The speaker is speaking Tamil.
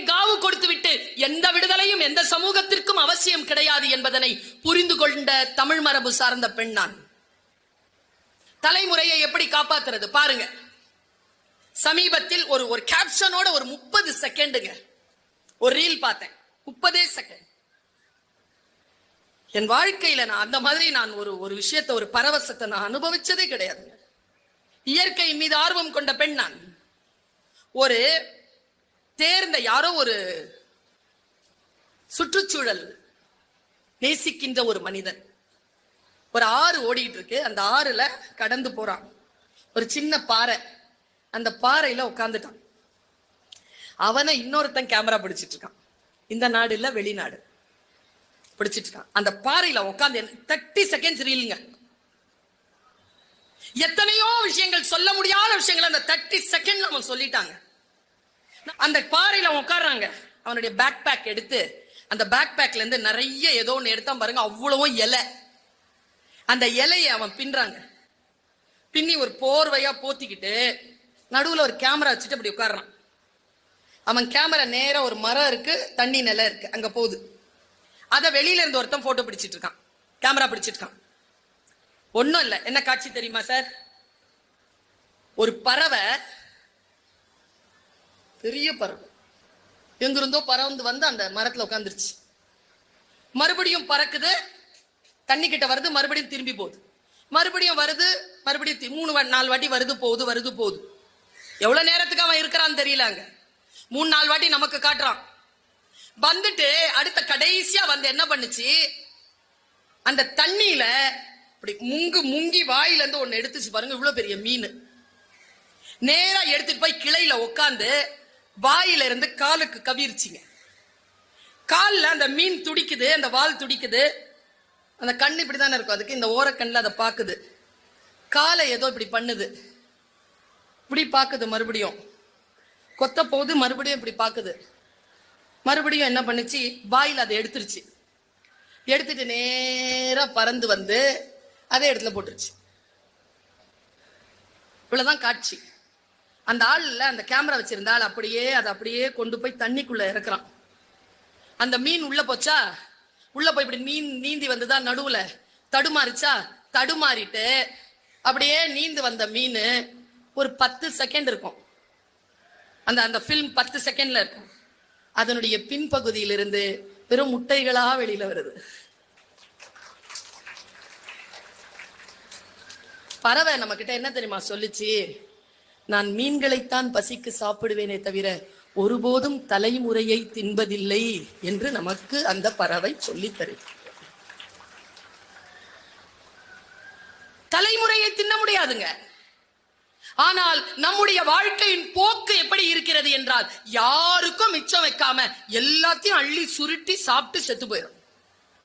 காவு கொடுத்து விட்டு எந்த விடுதலையும் எந்த சமூகத்திற்கும் அவசியம் கிடையாது என்பதனை புரிந்து கொண்ட தமிழ் மரபு சார்ந்த பெண் நான். தலைமுறையை எப்படி காப்பாத்துறது பாருங்க. சமீபத்தில் ஒரு கேப்ஷனோட ஒரு 30 செகண்டுங்க ஒரு ரீல் பார்த்தேன். 30 செகண்ட். என் வாழ்க்கையில நான் அந்த மாதிரி நான் ஒரு விஷயத்தை, ஒரு பரவசத்தை நான் அனுபவிச்சதே கிடையாதுங்க. இயற்கை மீது ஆர்வம் கொண்ட பெண் நான். ஒரு தேர்ந்த யாரோ ஒரு சுற்றுச்சூழல் நேசிக்கின்ற ஒரு மனிதன், ஒரு ஆறு ஓடிட்டு இருக்கு, அந்த ஆறுல கடந்து போறான். ஒரு சின்ன பாறை, அந்த பாறையில உட்காந்துட்டான். அவனை இன்னொருத்தன் கேமரா பிடிச்சிட்டு இருக்கான். இந்த நாடு இல்ல, வெளிநாடு பிடிச்சிட்டு இருக்கான். அந்த பாறையில உட்காந்து 30 செகண்ட்ஸ் ரீலுங்க. எத்தனையோ விஷயங்கள், சொல்ல முடியாத விஷயங்கள் அந்த 30 செகண்ட்ல அவன் சொல்லிட்டாங்க. அந்த பாறையில உட்கார்றாங்க. அவனுடைய பேக் பேக் எடுத்து அந்த பேக் பேக்ல இருந்து நிறைய ஏதோ ஒன்று எடுத்தான் பாருங்க. அவ்வளவும் இலை. அந்த இலையை அவன் பின்றாங்க. பின்னி ஒரு போர்வையா போத்திக்கிட்டு நடுவுல ஒரு கேமரா வச்சுட்டு அப்படி உட்கார்றான். அவன் கேமரா நேரா ஒரு மரம் இருக்கு, தண்ணி நிலை இருக்கு, அங்க போகுது. அத வெளியில இருந்து ஒருத்தன் போட்டோ பிடிச்சிட்டு இருக்கான், கேமரா பிடிச்சிட்டு இருக்கான். ஒன்னும் இல்ல. என்ன காட்சி தெரியுமா சார்? ஒரு பறவை, பெரிய பறவை, எங்கிருந்தோ பறந்து வந்து அந்த மரத்துல உட்காந்துருச்சு. மறுபடியும் பறக்குது, தண்ணி கிட்ட வருது, மறுபடியும் திரும்பி போகுது, மறுபடியும் வருது, மறுபடியும் 3-4 வாட்டி வருது போகுது. எவ்வளவு நேரத்துக்கு அவன் இருக்கிறான்னு தெரியல. அங்க 3-4 வாட்டி நமக்கு காட்டுறான். வந்துட்டு அடுத்த கடைசியா வந்து என்ன பண்ணுச்சு, அந்த தண்ணியில அப்படி முங்கி வாயில இருந்து ஒண்ணு எடுத்துச்சு பாருங்க. இவ்வளவு பெரிய மீன் நேரா எடுத்துட்டு போய் கிளையில உட்காந்து வாயில இருந்து காலுக்கு கவிர்ச்சிங்க. கால்ல அந்த மீன் துடிக்குது, அந்த வால் துடிக்குது. அந்த கண்ணு இப்படிதானே இருக்கும் அதுக்கு, இந்த ஓரக்கண்ணில் அதை பாக்குது. காலை ஏதோ இப்படி பண்ணுது, இப்படி பாக்குது, மறுபடியும் கொத்த போகுது, மறுபடியும் இப்படி பாக்குது. மறுபடியும் என்ன பண்ணுச்சு, வாயில் அதை எடுத்துருச்சு. எடுத்துட்டு நேரா பறந்து வந்து அதே இடத்துல போட்டுருச்சு. இவ்வளவுதான் காட்சி. அந்த ஆள்ல அந்த கேமரா வச்சிருந்த ஆள் அதை அப்படியே கொண்டு போய் தண்ணிக்குள்ள இறக்குறான். அந்த மீன் உள்ள போச்சா, உள்ள போய் இப்படி நீந்தி வந்துதான் நடுவுல தடுமாறிச்சா, தடுமாறிட்டு அப்படியே நீந்து வந்த மீன் ஒரு 10 செகண்ட் இருக்கும். அந்த ஃபில்ம் 10 செகண்ட்ல இருக்கும். அதனுடைய பின்பகுதியிலிருந்து வெறும் முட்டைகளா வெளியில வருது. பறவை நம்ம கிட்ட என்ன தெரியுமா சொல்லுச்சு, நான் மீன்களைத்தான் பசிக்கு சாப்பிடுவேனே தவிர ஒருபோதும் தலைமுறையை தின்பதில்லை என்று நமக்கு அந்த பறவை சொல்லித் தரும். தலைமுறையை தின்ன முடியாதுங்க. ஆனால் நம்முடைய வாழ்க்கையின் போக்கு எப்படி இருக்கிறது என்றால், யாருக்கும் மிச்சம் வைக்காம எல்லாத்தையும் அள்ளி சுருட்டி சாப்பிட்டு செத்து போயிடும்.